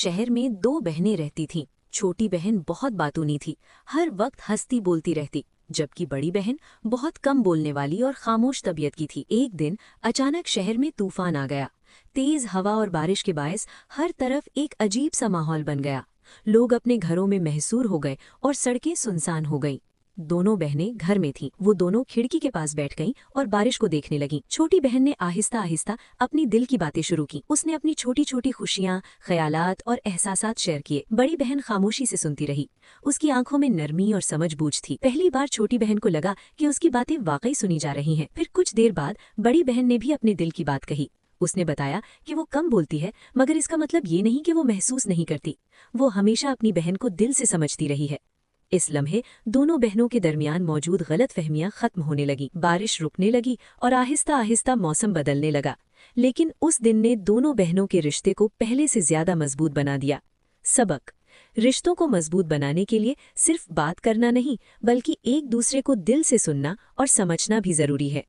शहर में दो बहनें रहती थीं। छोटी बहन बहुत बातूनी थी, हर वक्त हंसती बोलती रहती, जबकि बड़ी बहन बहुत कम बोलने वाली और खामोश तबीयत की थी। एक दिन अचानक शहर में तूफान आ गया। तेज हवा और बारिश के बायस हर तरफ एक अजीब सा माहौल बन गया। लोग अपने घरों में महसूर हो गए और सड़कें सुनसान हो गईं। दोनों बहनें घर में थीं। वो दोनों खिड़की के पास बैठ गईं और बारिश को देखने लगीं। छोटी बहन ने आहिस्ता आहिस्ता अपनी दिल की बातें शुरू की। उसने अपनी छोटी छोटी खुशियां, ख्यालात और एहसासात शेयर किए। बड़ी बहन खामोशी से सुनती रही। उसकी आंखों में नरमी और समझ-बूझ थी। पहली बार छोटी बहन को लगा कि उसकी बातें वाकई सुनी जा रही हैं। फिर कुछ देर बाद बड़ी बहन ने भी अपने दिल की बात कही। उसने बताया कि वो कम बोलती है, मगर इसका मतलब ये नहीं कि वो महसूस नहीं करती। वो हमेशा अपनी बहन को दिल से समझती रही है। इस लम्हे दोनों बहनों के दरमियान मौजूद गलतफहमियां खत्म होने लगी। बारिश रुकने लगी और आहिस्ता आहिस्ता मौसम बदलने लगा। लेकिन उस दिन ने दोनों बहनों के रिश्ते को पहले से ज्यादा मजबूत बना दिया। सबक: रिश्तों को मजबूत बनाने के लिए सिर्फ बात करना नहीं, बल्कि एक दूसरे को दिल से सुनना और समझना भी जरूरी है।